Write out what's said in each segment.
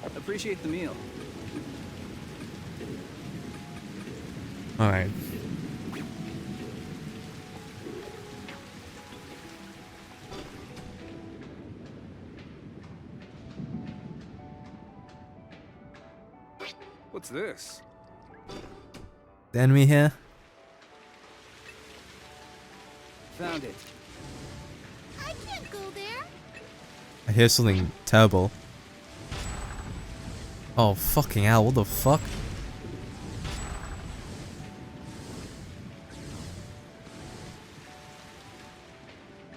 Appreciate the meal. Alright. What's this? The enemy here? Found it. I can't go there. I hear something terrible. Oh, fucking hell, what the fuck?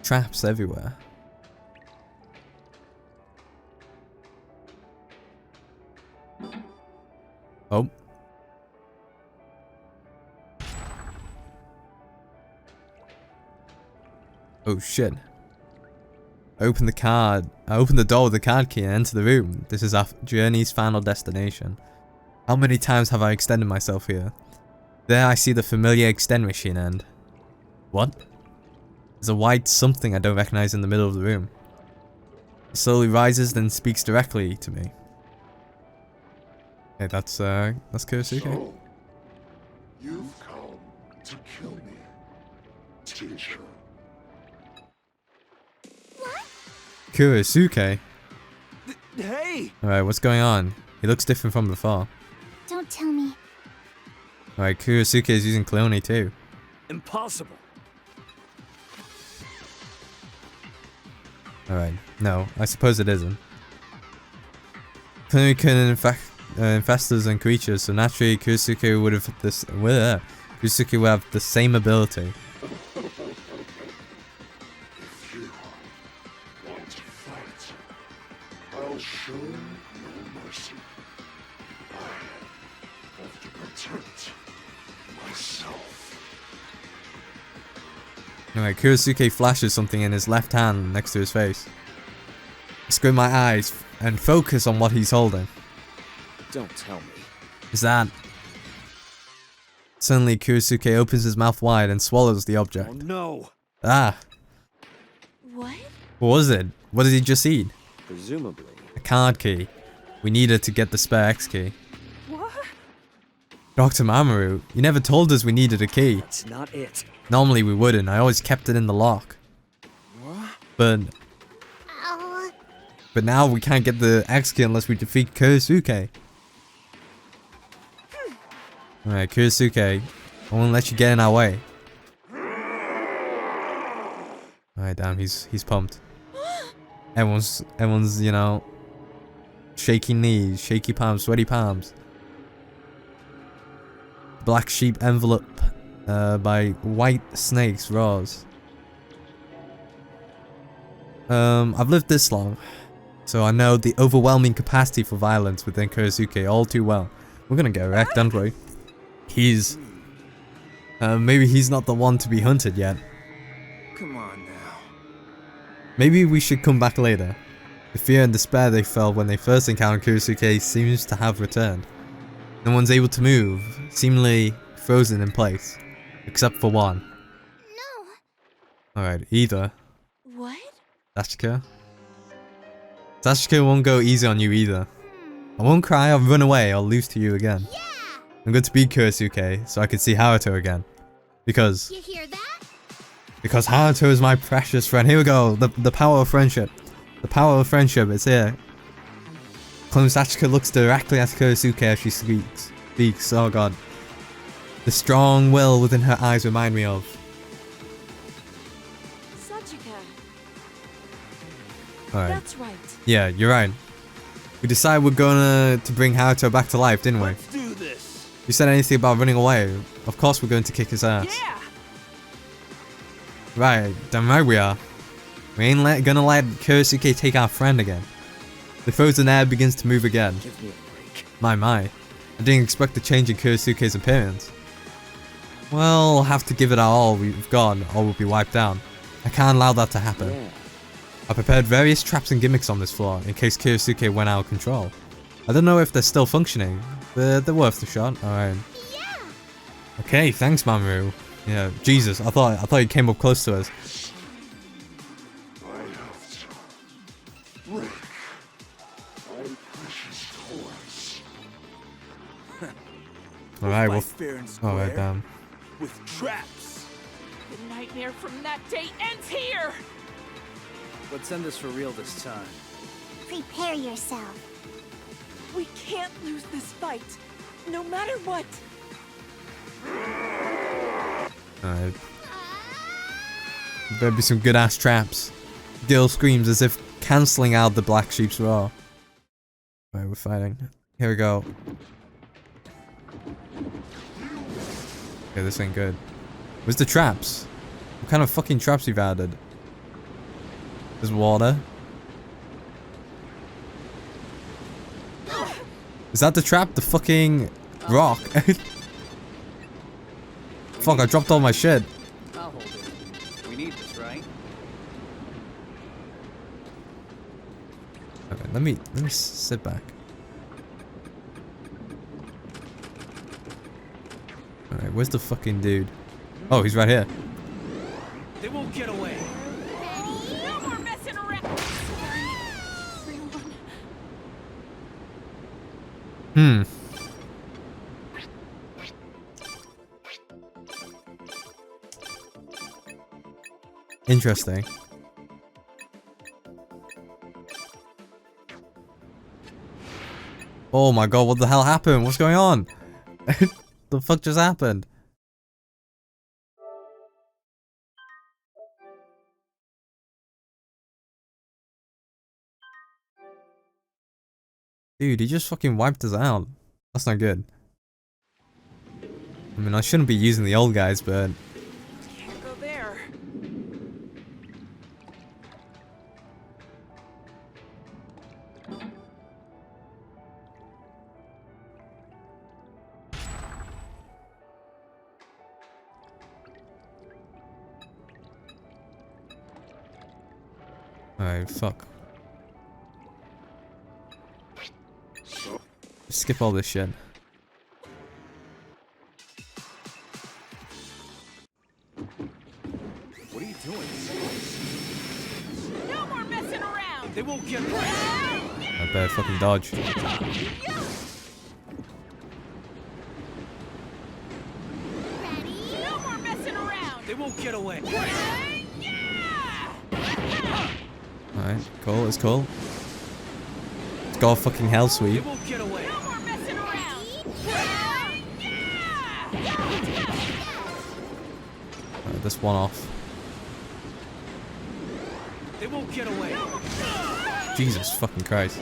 Traps everywhere. Oh. Oh shit. I opened the door with the card key and enter the room. This is our journey's final destination. How many times have I extended myself here? There I see the familiar extend machine and... What? There's a white something I don't recognize in the middle of the room. It slowly rises, then speaks directly to me. Hey, that's Kurisuke. So, you've come to kill me, teacher. What? Kurisuke? Hey! Alright, what's going on? He looks different from before. Don't tell me. Alright, Kurisuke is using Cleone too. Impossible. Alright, no, I suppose it isn't. Cleone can infest us and creatures, so naturally Kurisuke would have this. Kurisuke would have the same ability. If you want to fight, I'll show no mercy. I have to protect myself. Alright, Kurisuke flashes something in his left hand next to his face. I squint my eyes and focus on what he's holding. Don't tell me. Is that... Suddenly Kurisuke opens his mouth wide and swallows the object. Oh no! Ah, What? what was it? What did he just eat? Presumably. A card key. We needed to get the spare X key. What? Dr. Mamoru, you never told us we needed a key. That's not it. Normally we wouldn't, I always kept it in the lock. What? But Ow. now we can't get the X key unless we defeat Kurisuke. Alright, Kurisuke, I won't let you get in our way. Alright, damn, he's pumped. Everyone's, you know, shaky knees, shaky palms, sweaty palms. Black sheep envelope by white snakes roars. I've lived this long, so I know the overwhelming capacity for violence within Kurisuke all too well. We're gonna get wrecked, don't we? He's... maybe he's not the one to be hunted yet. Come on now. Maybe we should come back later. The fear and despair they felt when they first encountered Kurisuke seems to have returned. No one's able to move, seemingly frozen in place. Except for one. No. Alright, either. What? Sasuke? Sasuke won't go easy on you either. I won't cry or run away or lose to you again. Yeah. I'm going to beat Kurisuke so I can see Haruto again. Because You hear that? Haruto is my precious friend. Here we go. The power of friendship. The power of friendship. It's here. Clone Sasuke looks directly at Kurisuke as she speaks. Oh god. The strong will within her eyes remind me of. Sachika. Alright. That's right. Yeah, you're right. We decided we're gonna to bring Haruto back to life, didn't we? Let's do this. You said anything about running away. Of course we're going to kick his ass. Yeah. Right, damn right we are. We ain't gonna let Kurisuke take our friend again. The frozen air begins to move again. Give me a break. My. I didn't expect a change in Kurisuke's appearance. We'll have to give it our all we've got, or we'll be wiped out. I can't allow that to happen. Yeah. I prepared various traps and gimmicks on this floor, in case Kurisuke went out of control. I don't know if they're still functioning, but they're worth a shot. Alright. Yeah. Okay, thanks Mamoru. Yeah, Jesus, I thought he came up close to us. I have to break my precious his toys. Alright, well. Fight fair and Alright, square damn. with traps. The nightmare from that day ends here! Let's end this for real this time. Prepare yourself. We can't lose this fight, no matter what. Alright. Better be some good ass traps. Girl screams as if cancelling out the black sheep's roar. Alright, we're fighting. Here we go. Okay, this ain't good. Where's the traps? What kind of fucking traps you've added? There's water. Is that the trap? The fucking rock? Fuck, I dropped all my shit. I'll hold it. We need this, right? Okay, let me sit back. Alright, where's the fucking dude? Oh, he's right here. They won't get away. No more messing around! Hmm. Interesting. Oh my god, what the hell happened? What's going on? The fuck just happened? Dude, he just fucking wiped us out. That's not good. I mean, I shouldn't be using the old guys, but... Can't go there. Alright, fuck. Skip all this shit. What are you doing? No more messing around! They won't get away. I better fucking dodge. No more messing around! They won't get away. Alright, cool, it's cool. It's got a fucking hell They sweep. won't get away. No more messing around! Alright, this one off. They won't get away. Jesus fucking Christ.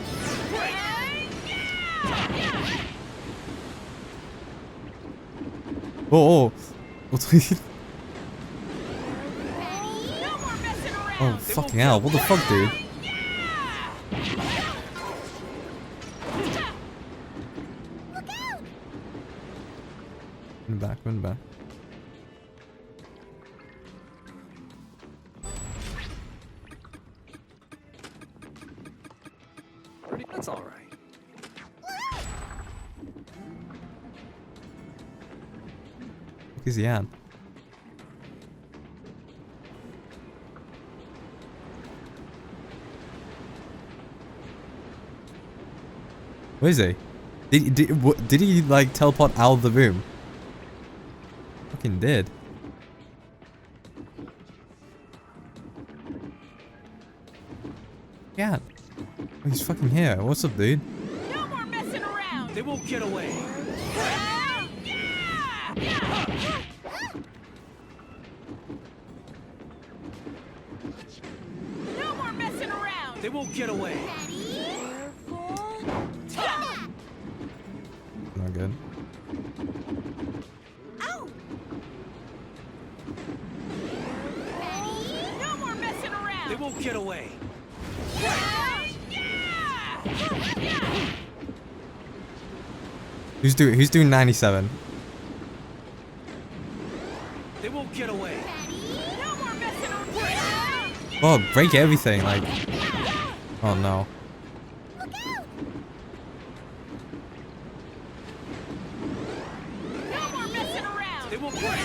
Oh, oh. What's No more messing around! Oh, fucking hell. What the fuck, dude? Run back, run back. That's all right. What is he at? Where is he? Did he like teleport out of the room? Fucking did. Yeah. Oh, he's fucking here. What's up, dude? No more messing around! They won't get away. No more messing around! They won't get away. Not good. No more messing around! They won't get away. Who's doing 97? They won't get away. No more messing around! Oh, break everything, like. Oh no. No more messing around! They won't get away.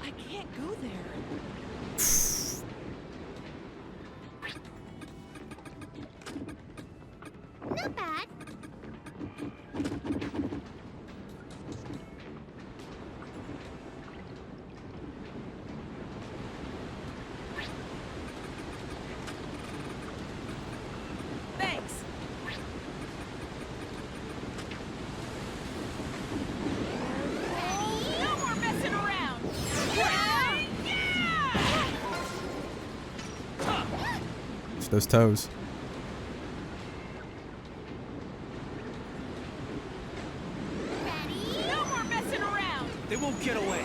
I can't go there. those toes. No more messing around. They won't get away.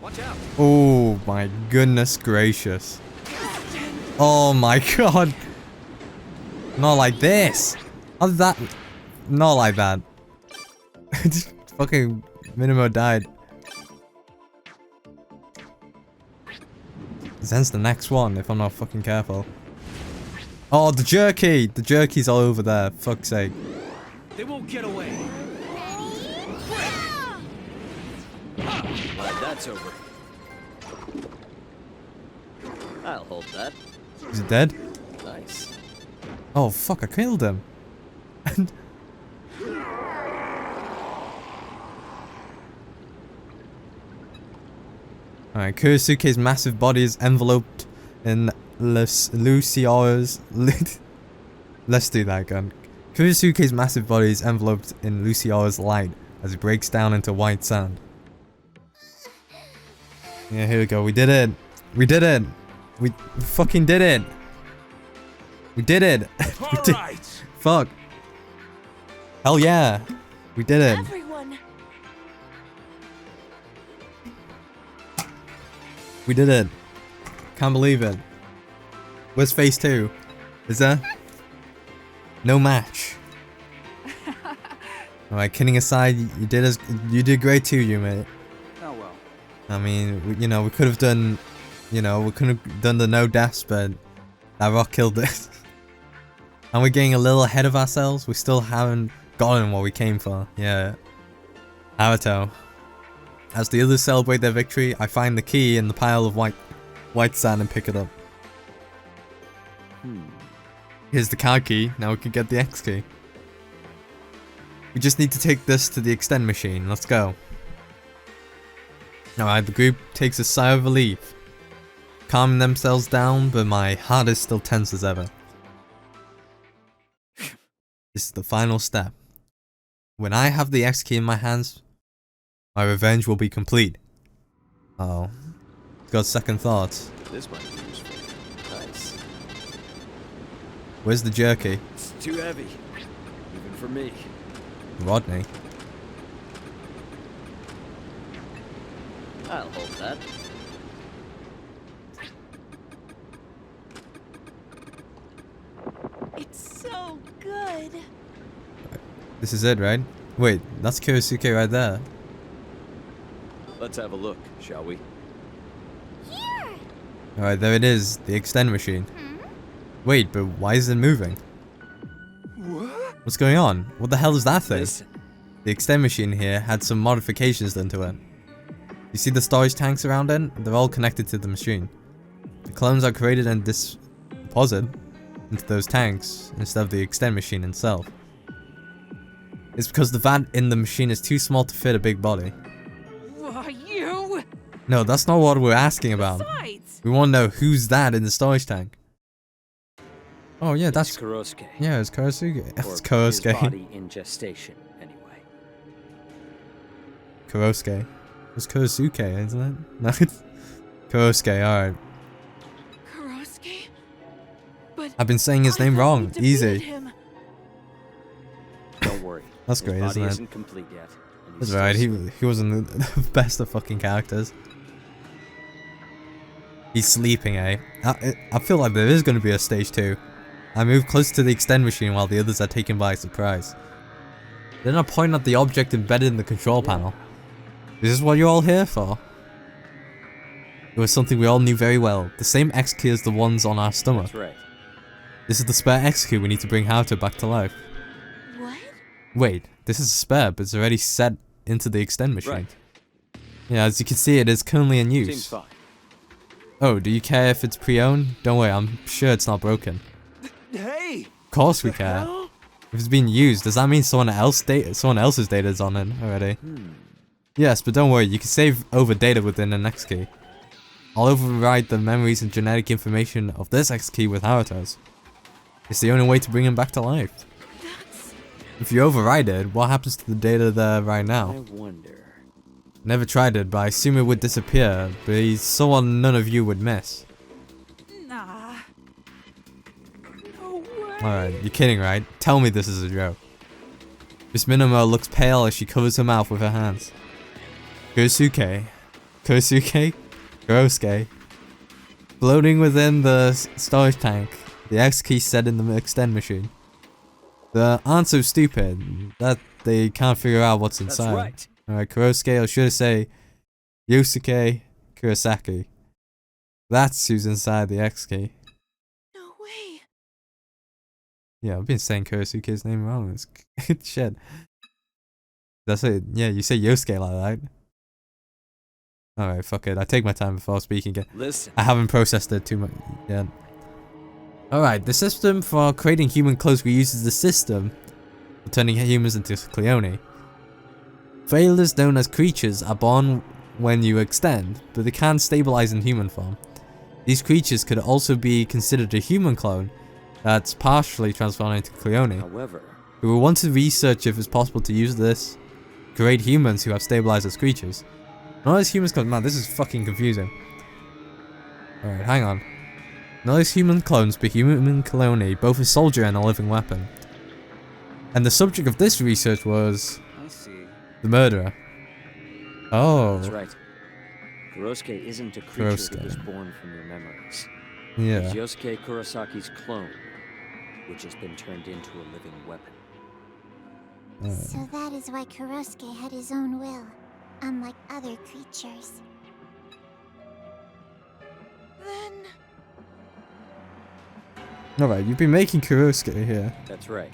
Watch out. Oh my goodness gracious. Oh my god. Not like this. How did that? Not like that. Just fucking Minimo died. Zen's the next one if I'm not fucking careful. Oh, the jerky! The jerky's all over there. Fuck's sake. They won't get away. Glad that's over. I'll hold that. Is he dead? Nice. Oh fuck! I killed him. Alright, Kurisuke's massive body is enveloped in Lucia's... Let's do that again. Kurisuke's massive body is enveloped in Lucia's light as it breaks down into white sand. Yeah, here we go. We did it. We did it. We fucking did it. We did it. We did- Alright. Fuck. Hell yeah. We did it. Everyone. We did it. Can't believe it. Where's phase 2? Is there? No match. Alright, kidding aside, you did great too, you mate. Oh well. I mean, we could have done, we could have done the no deaths, but that rock killed it. And we're getting a little ahead of ourselves. We still haven't gotten what we came for. Yeah. Naruto. As the others celebrate their victory, I find the key in the pile of white sand and pick it up. Here's the card key. Now we can get the X key. We just need to take this to the extend machine. Let's go. Alright, the group takes a sigh of relief, calming themselves down, but my heart is still tense as ever. This is the final step. When I have the X key in my hands, my revenge will be complete. Uh oh. Got second thoughts. This might be useful. Nice. Where's the jerky? It's too heavy. Even for me. Rodney. I'll hold that. It's so good. This is it, right? Wait, that's Kurisuke right there. Let's have a look, shall we? Here! Alright, there it is. The extend machine. Wait, but why is it moving? What? What's going on? What the hell is that thing? Listen. The extend machine here had some modifications done to it. You see the storage tanks around it? They're all connected to the machine. The clones are created and deposited into those tanks instead of the extend machine itself. It's because the vat in the machine is too small to fit a big body. Are you? No, that's not what we're asking about. Besides. We want to know who's that in the storage tank. Oh yeah, that's... It's Kurosuke. Yeah, it's Kurisuke. Or It's his Kurosuke. body in gestation, anyway. Kurosuke. It's Kurisuke, isn't it? No, it's Kurosuke, alright. Kurosuke? But I've been saying his I name thought wrong. we defeated Easy. him. Don't worry. That's His great, body isn't it? isn't complete yet. And That's he's still right, sleeping. he wasn't the best of fucking characters. He's sleeping, eh? I feel like there is going to be a stage 2. I move closer to the extend machine while the others are taken by surprise. Then I point at the object embedded in the control panel. Is this what you're all here for? It was something we all knew very well. The same X key as the ones on our stomach. That's right. This is the spare X key we need to bring Haruto back to life. What? Wait, this is a spare, but it's already set into the extend machine. Right. Yeah, as you can see, it is currently in use. Seems fine. Oh, do you care if it's pre-owned? Don't worry, I'm sure it's not broken. Hey! Of course we care. If it's being used, does that mean someone else's data is on it already? Yes, but don't worry, you can save over data within an X key. I'll override the memories and genetic information of this X key with Haruto's. It's the only way to bring him back to life. That's... If you override it, what happens to the data there right I now? wonder. Never tried it, but I assume it would disappear. But he's someone none of you would miss. Nah. No way. Alright, you're kidding, right? Tell me this is a joke. Miss Minimo looks pale as she covers her mouth with her hands. Kurosuke. Kurosuke. Floating within the storage tank, the X key set in the extend machine. They aren't so stupid that they can't figure out what's inside. That's right. Alright, Kurosuke, or should I say Yosuke Kurosaki. That's who's inside the X key. No way. Yeah, I've been saying Kurosuke's name wrong. It's shit. That's it. Yeah, you say Yosuke like that. Alright, fuck it. I take my time before speaking again. Listen. I haven't processed it too much yet. Alright, the system for creating human clones reuses the system for turning humans into Cleone. Failures known as creatures are born when you extend, but they can't stabilize in human form. These creatures could also be considered a human clone that's partially transformed into Cleone. However, We will want to research if it's possible to use this to create humans who have stabilized as creatures. Not as humans clones. Man, this is fucking confusing. Alright, hang on. Not as human clones, but human clone, both a soldier and a living weapon. And the subject of this research was I see. the murderer. Oh. that's right. Kurosuke isn't a creature Kurosuke. that was born from your memories. Yeah. He's Yosuke Kurosaki's clone, which has been turned into a living weapon. So that is why Kurosuke had his own will, unlike other creatures. Then Alright, you've been making Kurosuke here. That's right.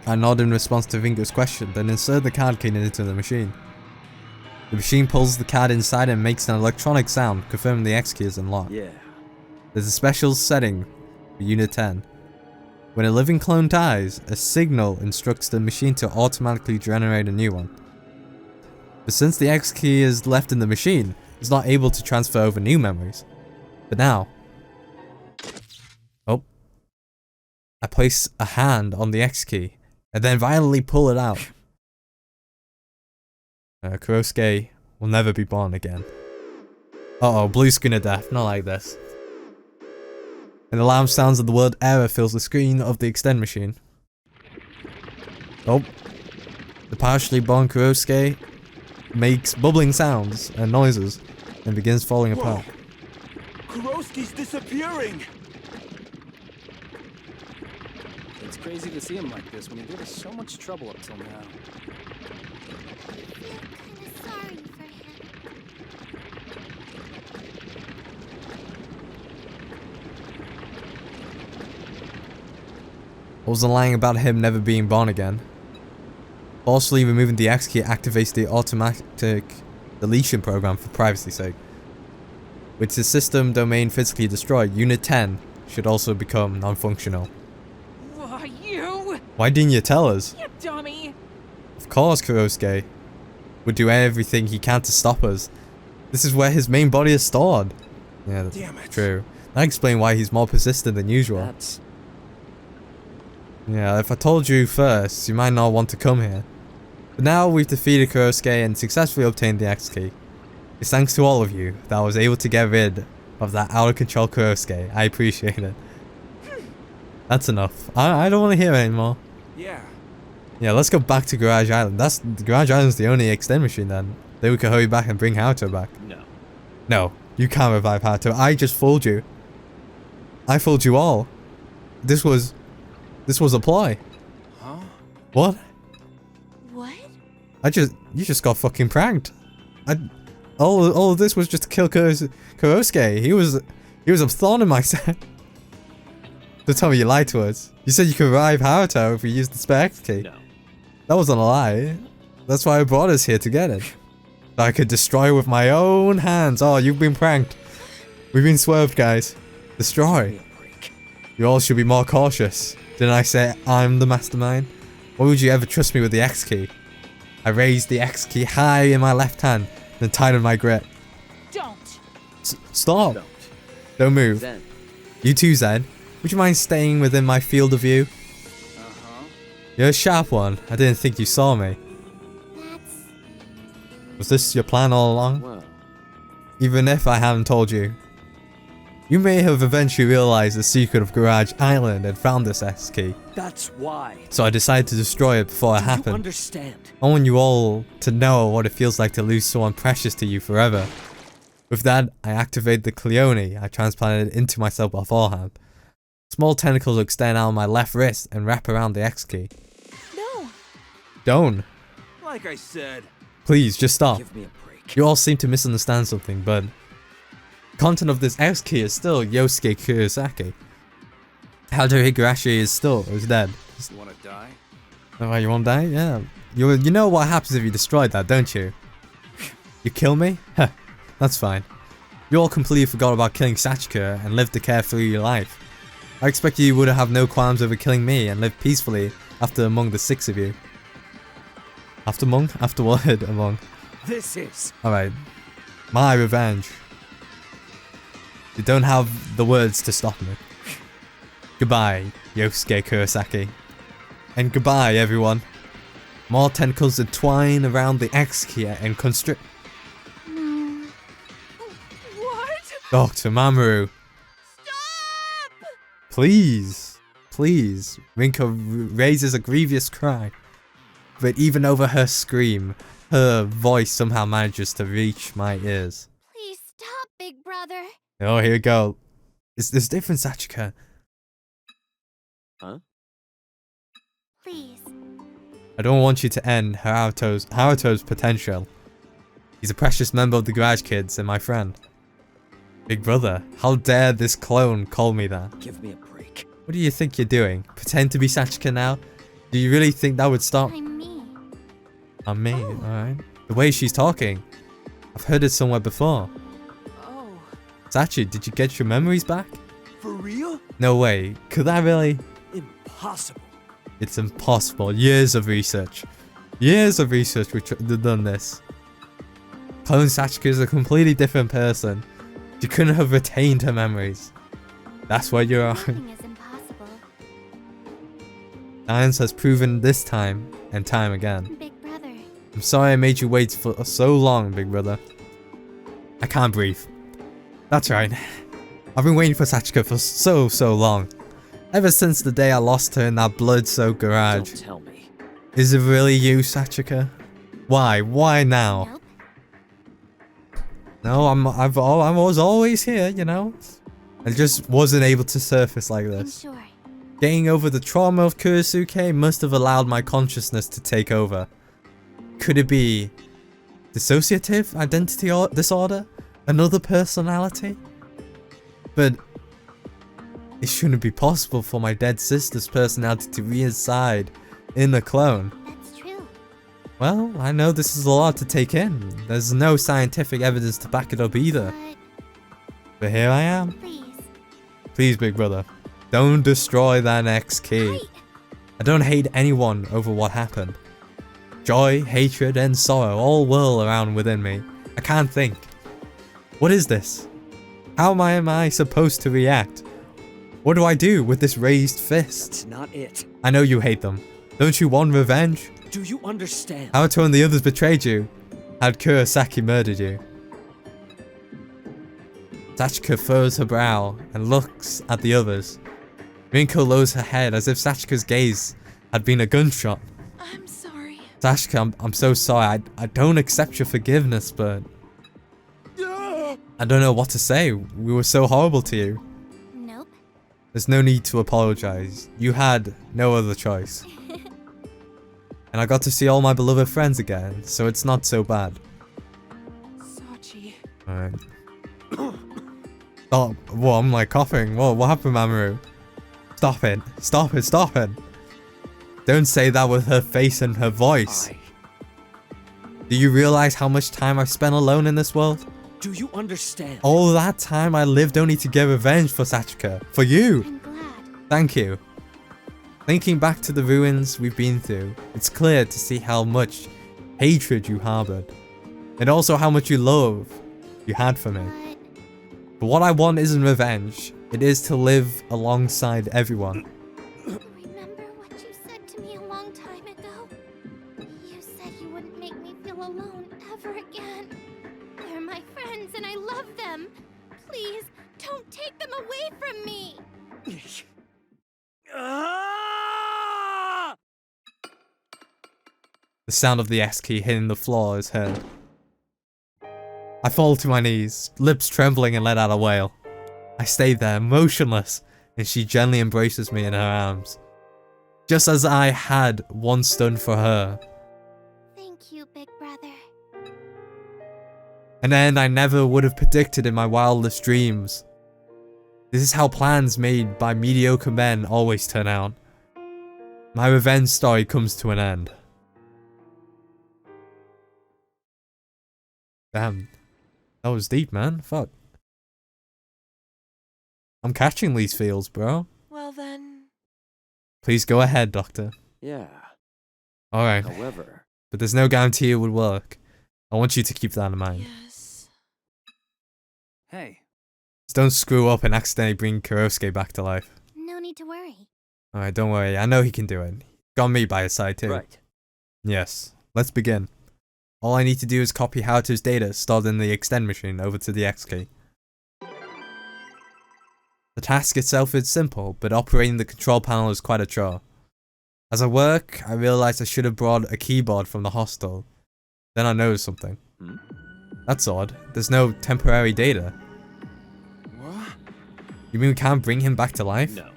I nod in response to Vingo's question, then insert the card key into the machine. The machine pulls the card inside and makes an electronic sound, confirming the X key is unlocked. Yeah. There's a special setting for Unit 10. When a living clone dies, a signal instructs the machine to automatically generate a new one. But since the X key is left in the machine, it's not able to transfer over new memories. But now... Oh. I place a hand on the X key, and then violently pull it out. Kurosuke will never be born again. Uh-oh, blue screen of death, not like this. An alarm sounds and the word error fills the screen of the extend machine. Oh. The partially born Kurosuke makes bubbling sounds and noises and begins falling apart. Kurosuke's disappearing! It's crazy to see him like this when he gave us so much trouble up till now. I feel kinda sorry for him. I wasn't lying about him never being born again. Forcefully removing the X key activates the automatic deletion program for privacy's sake. With the system domain physically destroyed, Unit 10 should also become non-functional. why you Why didn't you tell us? dummy. Of course Kurosuke would do everything he can to stop us. This is where his main body is stored. Yeah, that's Damn it. true. That explains why he's more persistent than usual. That's... Yeah, if I told you first, you might not want to come here. But now we've defeated Kurosuke and successfully obtained the X key. It's thanks to all of you that I was able to get rid of that out of control Kurosuke. I appreciate it. That's enough. I don't want to hear it anymore. Yeah. Yeah, let's go back to Garage Island. Garage Island's the only extend machine then. Then we can hurry back and bring Haruto back. No. No, you can't revive Haruto. I just fooled you. I fooled you all. This was a ploy. Huh? What? What? You just got fucking pranked. All of this was just to kill Kurosuke. He was a thorn in my side. Don't tell me you lied to us. You said you could revive Haruto if we used the spare X key. No. That wasn't a lie. That's why I brought us here to get it. So I could destroy with my own hands. Oh, you've been pranked. We've been swerved, guys. Destroy. Give me a break. You all should be more cautious. Didn't I say I'm the mastermind? Why would you ever trust me with the X key? I raised the X key high in my left hand, then tightened my grip. Don't. Stop! Don't. Don't move. Then, You too, Zen. Would you mind staying within my field of view? Uh-huh. You're a sharp one. I didn't think you saw me. That's Was this your plan all along? Well, Even if I haven't told you. You may have eventually realized the secret of Garage Island and found this S key. that's why. So I decided to destroy it before it Do you happened. understand? I want you all to know what it feels like to lose someone precious to you forever. With that, I activated the Cleone I transplanted into myself beforehand. Small tentacles extend out on my left wrist and wrap around the X key. No. Don't. Like I said. Please, just stop. Give me a break. You all seem to misunderstand something, but the content of this X key is still Yosuke Kurosaki. Hato Higurashi is dead. You wanna die? Oh, you want to die? Yeah. You know what happens if you destroyed that, don't you? You kill me? Heh, that's fine. You all completely forgot about killing Sachika and lived a carefree life. I expect you would have no qualms over killing me and live peacefully after among the 6 of you. After among? After what? Among. This is. Alright. My revenge. You don't have the words to stop me. Goodbye, Yosuke Kurosaki. And goodbye, everyone. More tentacles entwine around the X key and constrict. No. What? Dr. Mamoru. Stop! Please. Please. Rinko raises a grievous cry. But even over her scream, her voice somehow manages to reach my ears. Please stop, big brother. Oh, here we go. It's different, Sachika. Huh? Please. I don't want you to end Haruto's potential. He's a precious member of the Garage Kids and my friend. Big brother, how dare this clone call me that? Give me a break. What do you think you're doing? Pretend to be Sachika now? Do you really think that would stop? I'm me. I'm me, alright. The way she's talking. I've heard it somewhere before. Oh. Sachi, did you get your memories back? For real? No way. Could that really? Impossible. It's impossible. Years of research. Years of research which have done this. Clone Sachika is a completely different person. She couldn't have retained her memories. That's what you're on. Nothing is impossible. Science has proven this time and time again. Big brother. I'm sorry I made you wait for so long, big brother. I can't breathe. That's right. I've been waiting for Sachika for so long. Ever since the day I lost her in that blood-soaked garage. Don't tell me. Is it really you, Sachika? Why? Why now? Nope. No, I was always here, you know. I just wasn't able to surface like I'm this. sure. Getting over the trauma of Kurisuke must have allowed my consciousness to take over. Could it be dissociative identity disorder? Another personality? But it shouldn't be possible for my dead sister's personality to reside in a clone. That's true. Well, I know this is a lot to take in. There's no scientific evidence to back it up either. But here I am. Please. Please, big brother, don't destroy that X key. Wait. I don't hate anyone over what happened. Joy, hatred, and sorrow all whirl around within me. I can't think. What is this? How am I supposed to react? What do I do with this raised fist? That's not it. I know you hate them. Don't you want revenge? Do you understand? Haruto and the others betrayed you. Had Kurosaki murdered you? Sachika furrows her brow and looks at the others. Rinko lowers her head as if Sachika's gaze had been a gunshot. I'm sorry. Sachika, I'm so sorry. I don't accept your forgiveness, but I don't know what to say. We were so horrible to you. Nope. There's no need to apologize. You had no other choice. And I got to see all my beloved friends again, so it's not so bad. Sachi. Alright. Oh, whoa, I'm like coughing. Whoa, what happened, Mamoru? Stop it. Stop it. Stop it. Don't say that with her face and her voice. Do you realize how much time I've spent alone in this world? Do you understand? All that time I lived only to get revenge for Sachika. For you. I'm glad. Thank you. Thinking back to the ruins we've been through, it's clear to see how much hatred you harbored. And also how much love you had for me. But what I want isn't revenge. It is to live alongside everyone. Remember what you said to me a long time ago? You said you wouldn't make me feel alone ever again. They're my friends and I love them. Please, don't take them away from me. Ah! The sound of the X key hitting the floor is heard. I fall to my knees, lips trembling, and let out a wail. I stay there, motionless, and she gently embraces me in her arms. Just as I had once done for her. Thank you, big brother. An end I never would have predicted in my wildest dreams. This is how plans made by mediocre men always turn out. My revenge story comes to an end. Damn. That was deep, man. Fuck. I'm catching these feels, bro. Well then... Please go ahead, Doctor. Yeah. Alright. However, But there's no guarantee it would work. I want you to keep that in mind. Yes. Hey, Just don't screw up and accidentally bring Kurosuke back to life. No need to worry. Alright, don't worry. I know he can do it. Got me by his side too. right. Yes. Let's begin. All I need to do is copy Haruto's data stored in the extend machine over to the X key. The task itself is simple, but operating the control panel is quite a chore. As I work, I realized I should have brought a keyboard from the hostel. Then I noticed something. Hmm? That's odd. There's no temporary data. what? You mean we can't bring him back to life? No.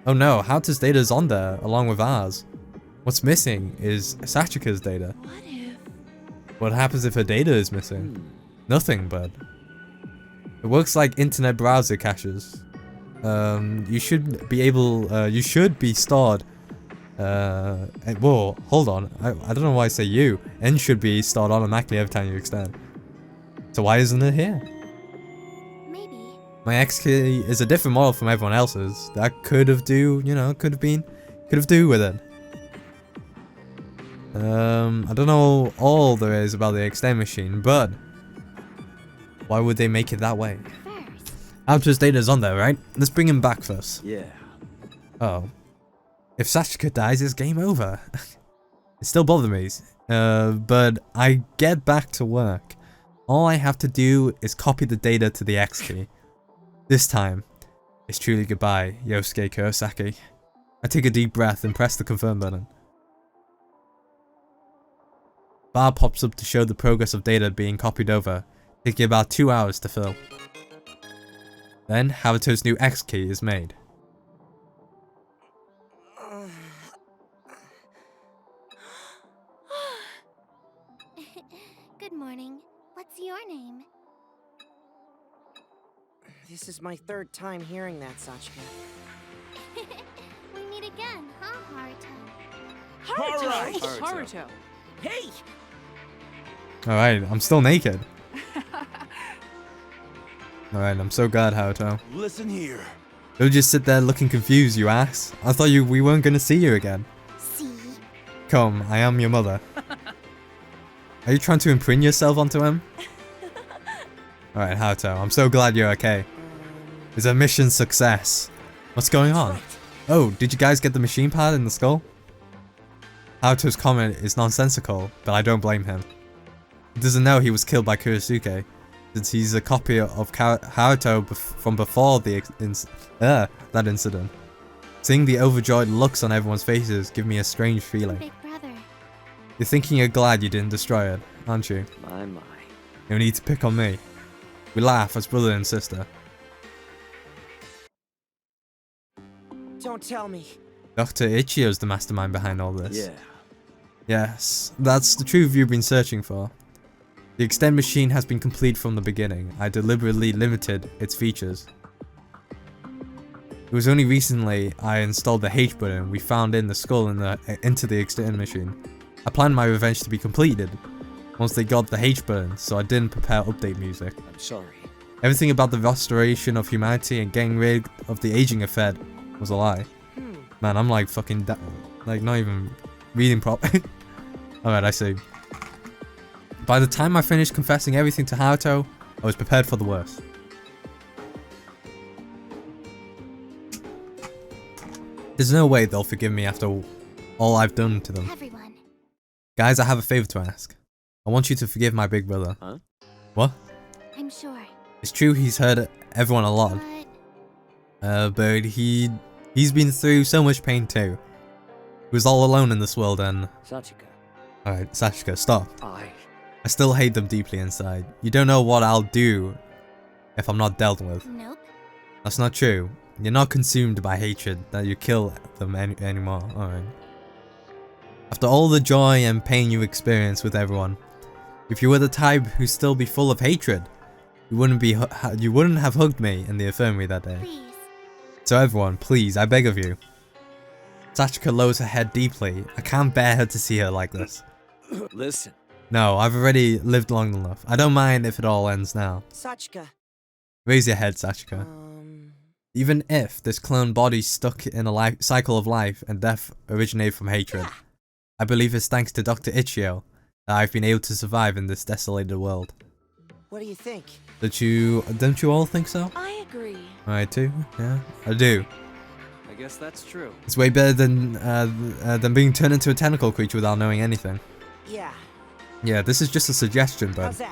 Oh no, Haruto's data is on there, along with ours. What's missing is Sachika's data. What if... What happens if her data is missing? Hmm. Nothing, bud. It works like internet browser caches. You should be able, you should be stored. Whoa, hold on. I don't know why I say you. N should be stored automatically every time you extend. So why isn't it here? Maybe. My X key is a different model from everyone else's. That could have do with it. I don't know all there is about the extend machine, but why would they make it that way? First, Haruto's data is on there, right? Let's bring him back first. Yeah. Oh. If Sachika dies, it's game over. It still bothers me. But I get back to work. All I have to do is copy the data to the X key. This time, it's truly goodbye, Yosuke Kurosaki. I take a deep breath and press the confirm button. Bar pops up to show the progress of data being copied over, taking about 2 hours to fill. Then, Haruto's new X key is made. good morning. What's your name? This is my third time hearing that, Sachika. We meet again, huh, Haruto? Haruto! Alright, Haruto! Haruto. Hey! Alright, I'm still naked. Alright, I'm so glad, Haruto. Listen here. Don't just sit there looking confused, you ass. I thought we weren't gonna see you again. See? Come, I am your mother. Are you trying to imprint yourself onto him? Alright, Haruto, I'm so glad you're okay. Is our mission success? What's going on? Oh, did you guys get the machine pad in the skull? Haruto's comment is nonsensical, but I don't blame him. He doesn't know he was killed by Kurosuke, since he's a copy of Haruto from before that incident. Seeing the overjoyed looks on everyone's faces give me a strange feeling. Big brother. You're thinking you're glad you didn't destroy it, aren't you? My. No need to pick on me. We laugh as brother and sister. Don't tell me. Dr. Ichio's the mastermind behind all this. Yeah. Yes, that's the truth you've been searching for. The extend machine has been complete from the beginning. I deliberately limited its features. It was only recently I installed the H button we found in the skull into the extend machine. I planned my revenge to be completed once they got the H button, so I didn't prepare update music. I'm sorry. Everything about the restoration of humanity and getting rid of the aging effect was a lie. Man, I'm like fucking like not even reading properly. Alright, I see. By the time I finished confessing everything to Haruto, I was prepared for the worst. There's no way they'll forgive me after all I've done to them. Everyone. Guys, I have a favor to ask. I want you to forgive my big brother. Huh? What? I'm sure. It's true he's hurt everyone a lot. But he's been through so much pain too. He was all alone in this world and... Sachika. Alright, Sachika, stop. I still hate them deeply inside. You don't know what I'll do if I'm not dealt with. Nope. That's not true. You're not consumed by hatred that you kill them anymore. Alright. After all the joy and pain you experience with everyone, if you were the type who'd still be full of hatred, you wouldn't have hugged me in the infirmary that day. Please. So everyone, please, I beg of you. Sachika lowers her head deeply. I can't bear her to see her like this. listen. No, I've already lived long enough. I don't mind if it all ends now. Sachika. Raise your head, Sachika. Even if this clone body's stuck in a cycle of life and death originated from hatred, I believe it's thanks to Dr. Ichio that I've been able to survive in this desolated world. What do you think? Don't you all think so? I agree. I too? Yeah, I do. I guess that's true. It's way better than being turned into a tentacle creature without knowing anything. Yeah. Yeah, this is just a suggestion, How's but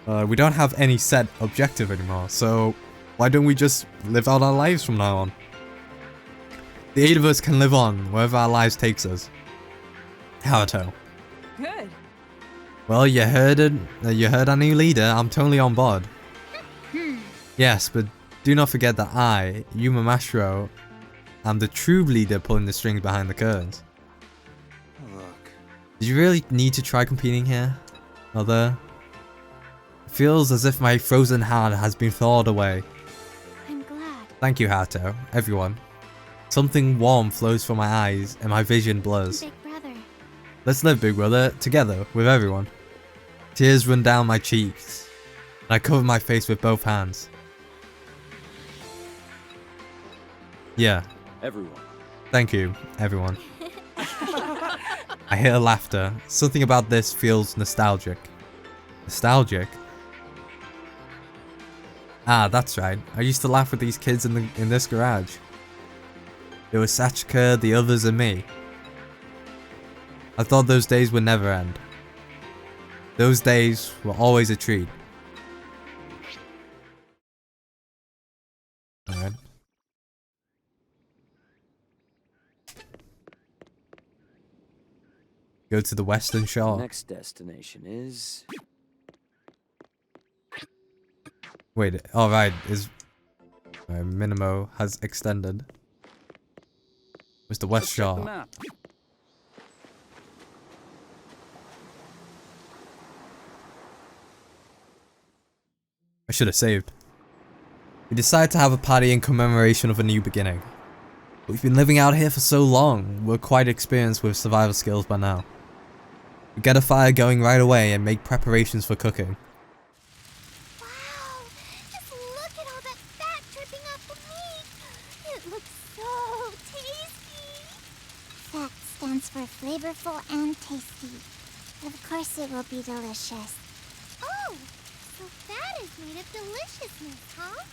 that? we don't have any set objective anymore, so why don't we just live out our lives from now on? The 8 of us can live on wherever our lives takes us. Haruto. Good. Well, you heard it. You heard our new leader. I'm totally on board. Yes, but do not forget that I, Yuma Mashiro, am the true leader pulling the strings behind the curtains. Look. Did you really need to try competing here, Mother? It feels as if my frozen heart has been thawed away. I'm glad. Thank you, Haruto. Everyone. Something warm flows from my eyes and my vision blurs. Big brother. Let's live, big brother, together, with everyone. Tears run down my cheeks, and I cover my face with both hands. Yeah, Everyone. thank you, everyone. I hear laughter. Something about this feels nostalgic. Nostalgic? Ah, that's right. I used to laugh with these kids in this garage. There was Sachika, the others, and me. I thought those days would never end. Those days were always a treat. Alright. Go to the Western Shore. Next destination is... Wait, alright, Minimo has extended. Where's the West Let's check the Shore? map. I should have saved. We decided to have a party in commemoration of a new beginning. We've been living out here for so long, we're quite experienced with survival skills by now. We get a fire going right away and make preparations for cooking. Wow! Just look at all that fat dripping off the meat! It looks so tasty! Fat stands for flavorful and tasty. Of course it will be delicious. Oh! So fat is made of deliciousness, huh?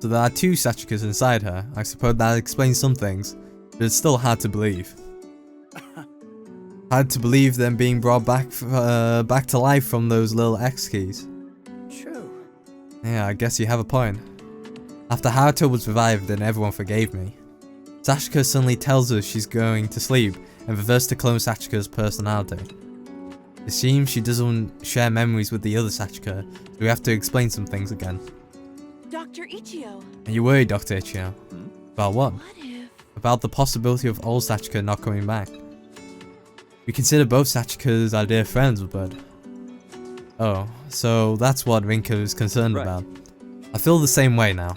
So there are 2 Sachikas inside her. I suppose that explains some things, but it's still hard to believe. Hard to believe them being brought back to life from those little X keys. True. Yeah, I guess you have a point. After Haruto was revived and everyone forgave me, Sachika suddenly tells us she's going to sleep and reverts to clone Sachika's personality. It seems she doesn't share memories with the other Sachika, so we have to explain some things again. Dr. Ichio. Are you worried, Dr. Ichio? About what? What if... About the possibility of old Sachika not coming back. We consider both Sachikas our dear friends, but... Oh, so that's what Rinko is concerned Right. about. I feel the same way now.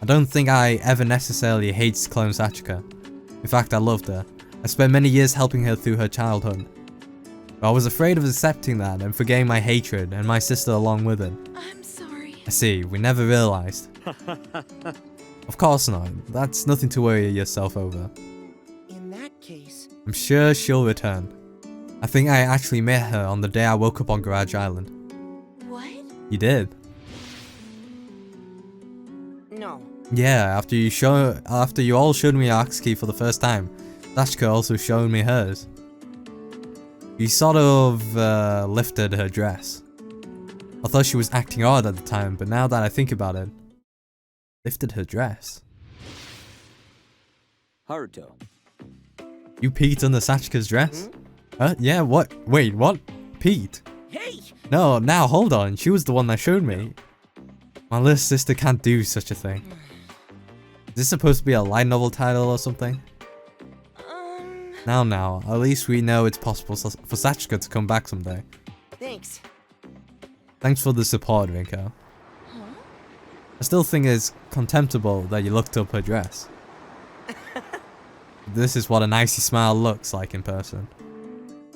I don't think I ever necessarily hated clone Sachika. In fact, I loved her. I spent many years helping her through her childhood. But I was afraid of accepting that and forgetting my hatred and my sister along with it. I'm sorry. I see, we never realized. Of course not. That's nothing to worry yourself over. In that case... I'm sure she'll return. I think I actually met her on the day I woke up on Garage Island. What? You did? No. Yeah, after you all showed me your Ox key for the first time, Sachika also showed me hers. She sort of lifted her dress. I thought she was acting odd at the time, but now that I think about it, lifted her dress. Haruto. You peeked under Sachika's dress? Huh? Yeah, what? Wait, what? Pete? Hey! No, now hold on. She was the one that showed me. My little sister can't do such a thing. Is this supposed to be a light novel title or something? Now, at least we know it's possible for Sachika to come back someday. Thanks. Thanks for the support, Rinko. I still think it's contemptible that you looked up her dress. This is what an icy smile looks like in person.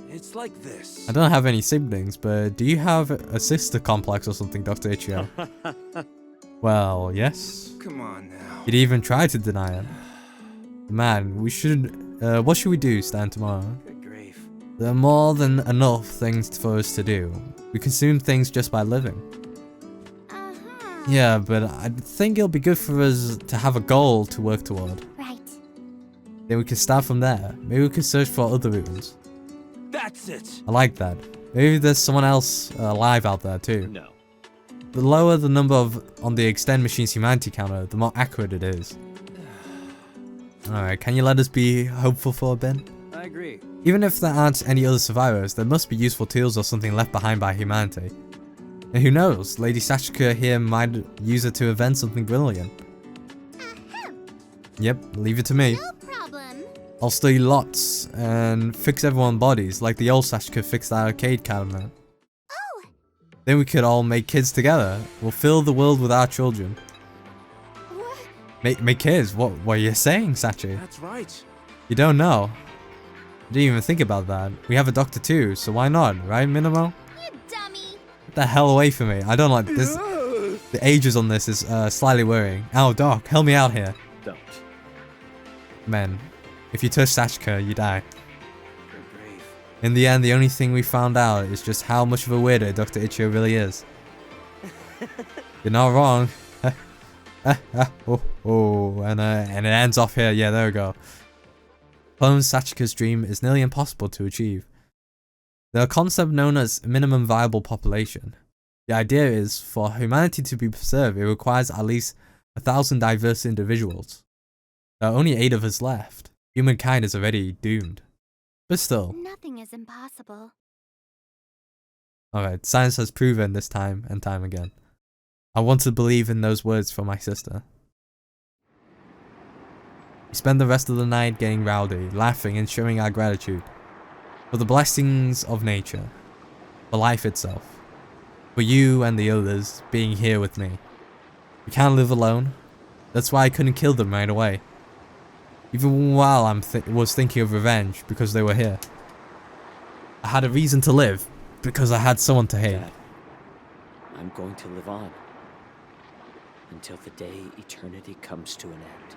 It's like this. I don't have any siblings, but do you have a sister complex or something, Dr. Ichio? Well, yes. Come on now. You'd even try to deny it. Man, we should... what should we do, Stan, tomorrow? Good grief. There are more than enough things for us to do. We consume things just by living. Yeah, but I think it'll be good for us to have a goal to work toward. Right. Then we can start from there. Maybe we can search for other runes. That's it. I like that. Maybe there's someone else alive out there too. No. The lower the number on the extend machine's humanity counter, the more accurate it is. Alright, can you let us be hopeful for a bit? I agree. Even if there aren't any other survivors, there must be useful tools or something left behind by humanity. And who knows, Lady Sachika here might use it to invent something brilliant. Yep, leave it to me. No problem. I'll study lots and fix everyone's bodies like the old Sachika fixed that arcade cabinet. Oh! Then we could all make kids together. We'll fill the world with our children. What? Make kids? What are you saying, Sachi? That's right. You don't know. I didn't even think about that. We have a doctor too, so why not, right, Minimo? You dummy. Get the hell away from me. I don't like this. The ages on this is slightly worrying. Ow, Doc, help me out here. Don't. Man, if you touch Sachika, you die. Good grief. In the end, the only thing we found out is just how much of a weirdo Dr. Ichio really is. You're not wrong. And it ends off here. Yeah, there we go. Clone Sachika's dream is nearly impossible to achieve. There are a concept known as minimum viable population. The idea is, for humanity to be preserved, it requires at least 1,000 diverse individuals. There are only 8 of us left. Humankind is already doomed. But still. Nothing is impossible. Alright, science has proven this time and time again. I want to believe in those words from my sister. We spend the rest of the night getting rowdy, laughing and showing our gratitude. For the blessings of nature. For life itself. For you and the others being here with me. We can't live alone. That's why I couldn't kill them right away. Even while I was thinking of revenge because they were here. I had a reason to live because I had someone to hate. Dad, I'm going to live on. Until the day eternity comes to an end.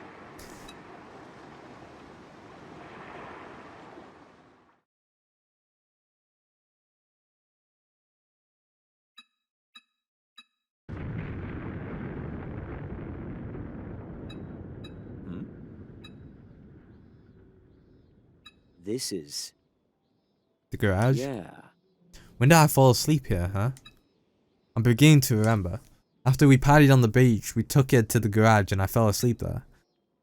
This is... The garage? Yeah. When did I fall asleep here, huh? I'm beginning to remember. After we partied on the beach, we took it to the garage and I fell asleep there.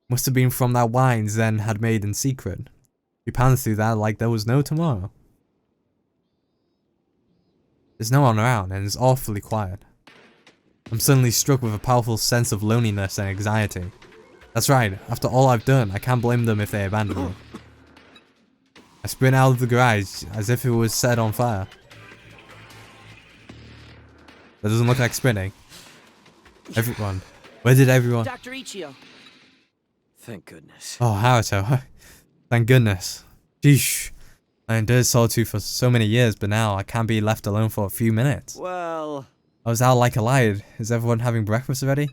Must have been from that wine Zen had made in secret. We pounded through that like there was no tomorrow. There's no one around and it's awfully quiet. I'm suddenly struck with a powerful sense of loneliness and anxiety. That's right, after all I've done, I can't blame them if they abandon me. I sprint out of the garage as if it was set on fire. That doesn't look like sprinting. Everyone. Where did everyone? Dr. Ichio. Thank goodness. Oh, Haruto. Thank goodness. Sheesh. I endured solitude for so many years, but now I can't be left alone for a few minutes. Well... I was out like a lion. Is everyone having breakfast already?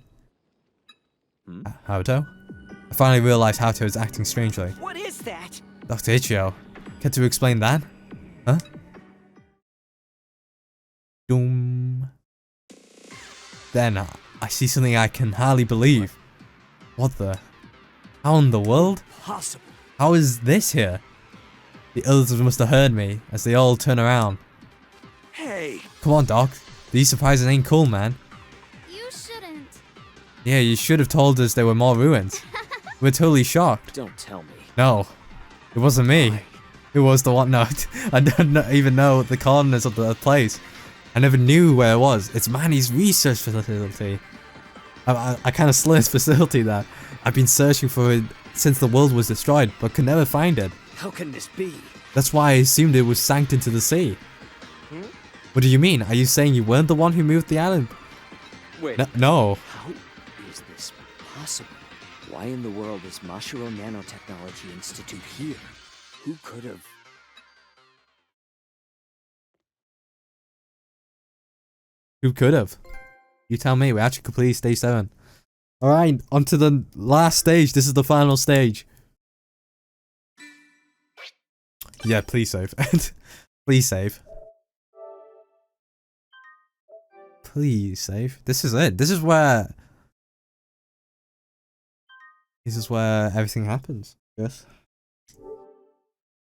Haruto? I finally realized Haruto is acting strangely. What is that? Dr. Ichio. Care to explain that? Huh? Doom. Then I see something I can hardly believe. What the? How in the world? Possible. How is this here? The others must have heard me as they all turn around. Hey! Come on, Doc. These surprises ain't cool, man. You shouldn't. Yeah, you should have told us there were more ruins. We're totally shocked. Don't tell me. No, it wasn't me. It was the whatnot. I don't even know the coordinates of the place. I never knew where it was. It's Manny's research facility. I kind of slurred facility there. I've been searching for it since the world was destroyed, but could never find it. How can this be? That's why I assumed it was sank into the sea. What do you mean? Are you saying you weren't the one who moved the island? Wait. No. How is this possible? Why in the world is Mashiro Nanotechnology Institute here? Who could have... Who could have? You tell me. We actually completed stage 7. Alright, on to the last stage. This is the final stage. Yeah, please save. Please save. Please save. This is it. This is where everything happens. Yes.